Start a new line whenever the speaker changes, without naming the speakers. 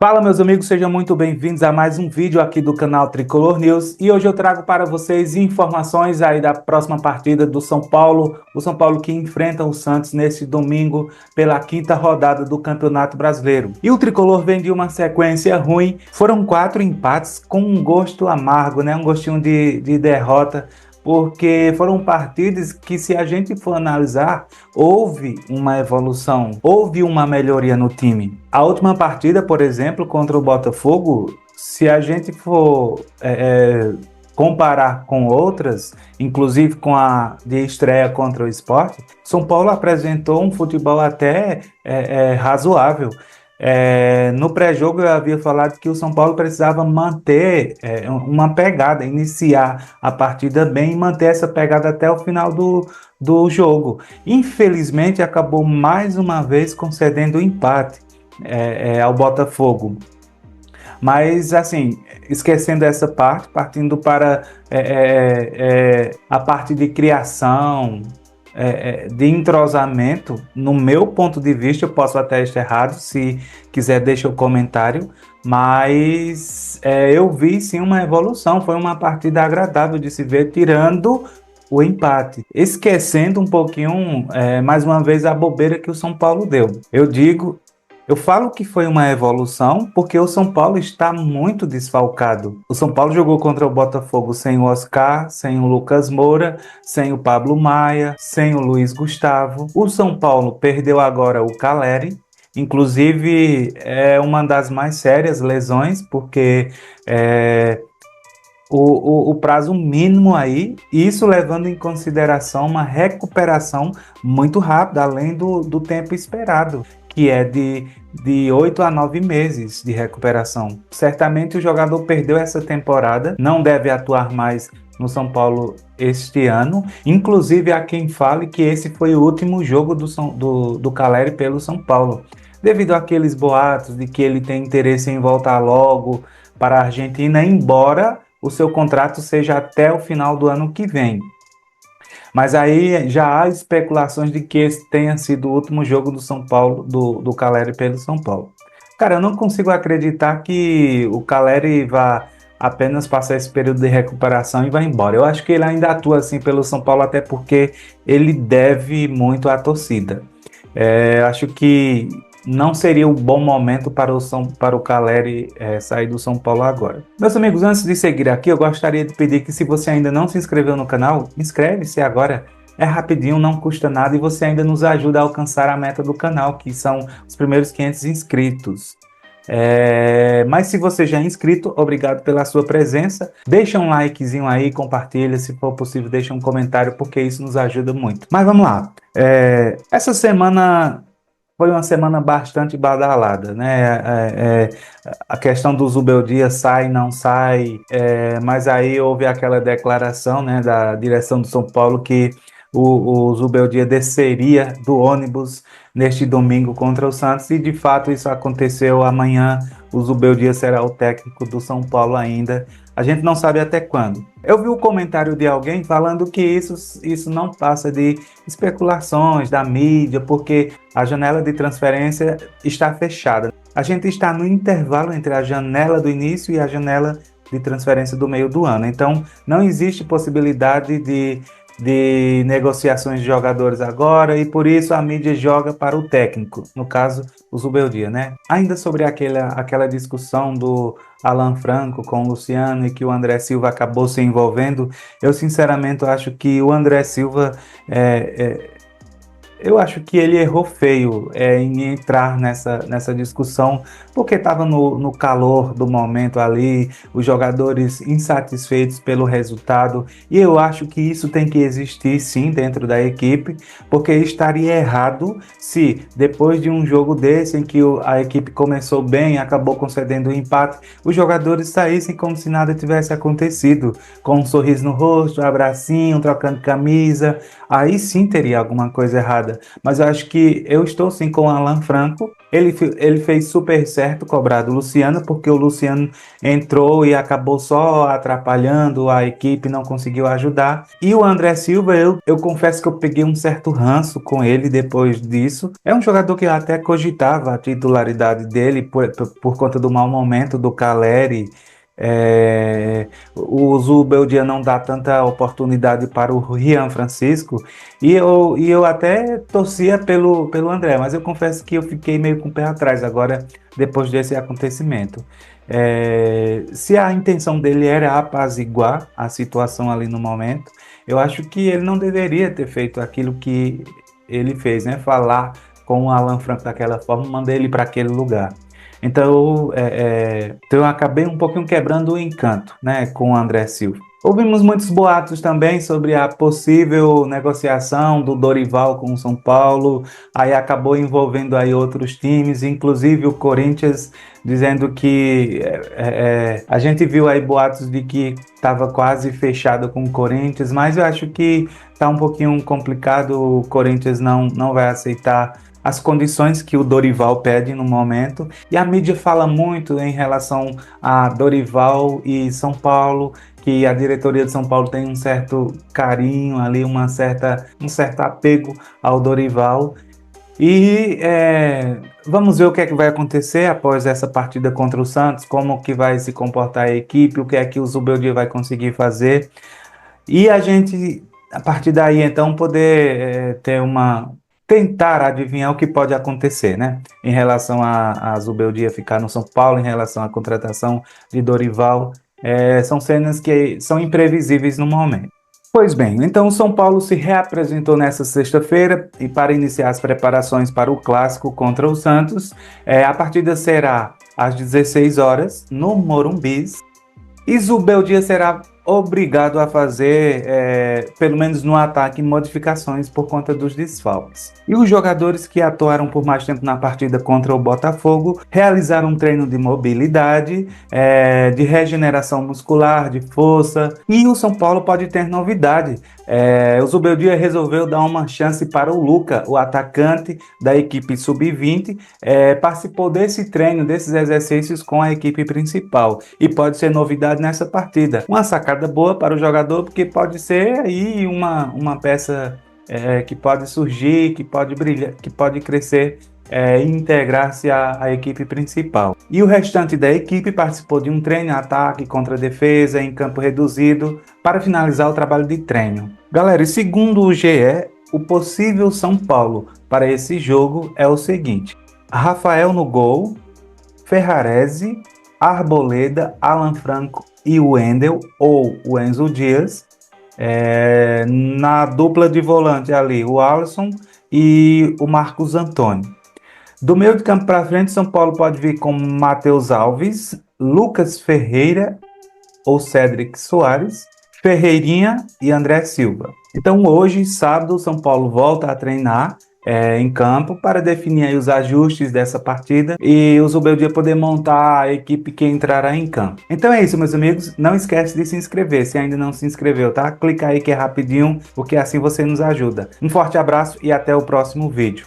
Fala, meus amigos, sejam muito bem-vindos a mais um vídeo aqui do canal Tricolor News. E hoje eu trago para vocês informações aí da próxima partida do São Paulo, o São Paulo que enfrenta o Santos neste domingo pela quinta rodada do Campeonato Brasileiro. E o Tricolor vem de uma sequência ruim, foram 4 empates com um gosto amargo, né? Um gostinho de derrota, porque foram partidas que, se a gente for analisar, houve uma evolução, houve uma melhoria no time. A última partida, por exemplo, contra o Botafogo, se a gente for comparar com outras, inclusive com a de estreia contra o Sport, São Paulo apresentou um futebol até razoável. No pré-jogo eu havia falado que o São Paulo precisava manter uma pegada, iniciar a partida bem e manter essa pegada até o final do jogo. Infelizmente acabou mais uma vez concedendo o empate ao Botafogo. Mas assim, esquecendo essa parte, partindo para a parte de criação, de entrosamento, no meu ponto de vista, eu posso até estar errado, se quiser deixa o comentário, mas eu vi sim uma evolução, foi uma partida agradável de se ver, tirando o empate, esquecendo um pouquinho, mais uma vez, a bobeira que o São Paulo deu. Eu falo que foi uma evolução porque o São Paulo está muito desfalcado. O São Paulo jogou contra o Botafogo sem o Oscar, sem o Lucas Moura, sem o Pablo Maia, sem o Luiz Gustavo. O São Paulo perdeu agora o Caleri. Inclusive, é uma das mais sérias lesões, porque o prazo mínimo aí, isso levando em consideração uma recuperação muito rápida, além do tempo esperado, que é de 8 a 9 meses de recuperação. Certamente o jogador perdeu essa temporada, não deve atuar mais no São Paulo este ano. Inclusive, há quem fale que esse foi o último jogo do Caleri pelo São Paulo, devido àqueles boatos de que ele tem interesse em voltar logo para a Argentina, embora o seu contrato seja até o final do ano que vem. Mas aí já há especulações de que esse tenha sido o último jogo do São Paulo, do Caleri pelo São Paulo. Cara, eu não consigo acreditar que o Caleri vá apenas passar esse período de recuperação e vai embora. Eu acho que ele ainda atua assim pelo São Paulo, até porque ele deve muito à torcida. Acho que não seria um bom momento para o Caleri sair do São Paulo agora. Meus amigos, antes de seguir aqui, eu gostaria de pedir que, se você ainda não se inscreveu no canal, inscreve-se agora. É rapidinho, não custa nada e você ainda nos ajuda a alcançar a meta do canal, que são os primeiros 500 inscritos. Mas se você já é inscrito, obrigado pela sua presença. Deixa um likezinho aí, compartilha, se for possível, deixa um comentário, porque isso nos ajuda muito. Mas vamos lá. Essa semana foi uma semana bastante badalada, né? A questão do Zubeldia sai, não sai, mas aí houve aquela declaração, né, da direção do São Paulo que o Zubeldia desceria do ônibus neste domingo contra o Santos, e de fato isso aconteceu. Amanhã o Zubeldia será o técnico do São Paulo ainda. A gente não sabe até quando. Eu vi o comentário de alguém falando que isso não passa de especulações da mídia, porque a janela de transferência está fechada. A gente está no intervalo entre a janela do início e a janela de transferência do meio do ano. Então, não existe possibilidade de negociações de jogadores agora, e por isso a mídia joga para o técnico, no caso o Zubeldia, né? Ainda sobre aquela discussão do Alan Franco com o Luciano e que o André Silva acabou se envolvendo, eu sinceramente acho que o André Silva eu acho que ele errou feio em entrar nessa discussão, porque estava no calor do momento ali, os jogadores insatisfeitos pelo resultado, e eu acho que isso tem que existir sim dentro da equipe, porque estaria errado se depois de um jogo desse em que a equipe começou bem e acabou concedendo o empate, os jogadores saíssem como se nada tivesse acontecido, com um sorriso no rosto, um abracinho, trocando camisa. Aí sim teria alguma coisa errada. temporada. Mas eu acho que eu estou sim com o Alan Franco. Ele fez super certo cobrar do Luciano, porque o Luciano entrou e acabou só atrapalhando a equipe, não conseguiu ajudar. E o André Silva, eu confesso que eu peguei um certo ranço com ele depois disso. É um jogador que eu até cogitava a titularidade dele por conta do mau momento do Caleri. O Zubeldia não dá tanta oportunidade para o Rian Francisco e eu até torcia pelo André, mas eu confesso que eu fiquei meio com o pé atrás agora depois desse acontecimento. Se a intenção dele era apaziguar a situação ali no momento, eu acho que ele não deveria ter feito aquilo que ele fez, né? Falar com o Alan Franco daquela forma, mandar ele para aquele lugar. Então eu acabei um pouquinho quebrando o encanto, né, com o André Silva. Ouvimos muitos boatos também sobre a possível negociação do Dorival com o São Paulo, aí acabou envolvendo aí outros times, inclusive o Corinthians, dizendo que a gente viu aí boatos de que estava quase fechado com o Corinthians, mas eu acho que está um pouquinho complicado, o Corinthians não vai aceitar as condições que o Dorival pede no momento, e a mídia fala muito em relação a Dorival e São Paulo, que a diretoria de São Paulo tem um certo carinho ali, um certo apego ao Dorival. E vamos ver o que é que vai acontecer após essa partida contra o Santos, como que vai se comportar a equipe, o que é que o Zubeldia vai conseguir fazer. E a gente, a partir daí, então, poder tentar adivinhar o que pode acontecer, né? Em relação a Zubeldia ficar no São Paulo, em relação à contratação de Dorival. São cenas que são imprevisíveis no momento. Pois bem, então o São Paulo se reapresentou nesta sexta-feira e para iniciar as preparações para o clássico contra o Santos, a partida será às 16 horas no Morumbi. E Zubeldia será obrigado a fazer, pelo menos no ataque, modificações por conta dos desfalques. E os jogadores que atuaram por mais tempo na partida contra o Botafogo realizaram um treino de mobilidade, de regeneração muscular, de força. E o São Paulo pode ter novidade. O Zubeldia resolveu dar uma chance para o Luca, o atacante da equipe sub-20, participou desse treino, desses exercícios com a equipe principal. E pode ser novidade nessa partida. Uma sacada boa para o jogador, porque pode ser aí uma peça que pode surgir, que pode brilhar, que pode crescer e integrar-se à equipe principal. E o restante da equipe participou de um treino, ataque contra defesa, em campo reduzido, para finalizar o trabalho de treino. Galera, e segundo o GE, o possível São Paulo para esse jogo é o seguinte: Rafael no gol, Ferrarese, Arboleda, Alan Franco e o Wendel ou o Enzo Dias. Na dupla de volante ali, o Alisson e o Marcos Antônio. Do meio de campo para frente, São Paulo pode vir com Matheus Alves, Lucas Ferreira ou Cédric Soares, Ferreirinha e André Silva. Então hoje, sábado, São Paulo volta a treinar em campo para definir aí os ajustes dessa partida e o Zubeldia poder montar a equipe que entrará em campo. Então é isso, meus amigos. Não esquece de se inscrever se ainda não se inscreveu, tá? Clica aí que é rapidinho, porque assim você nos ajuda. Um forte abraço e até o próximo vídeo.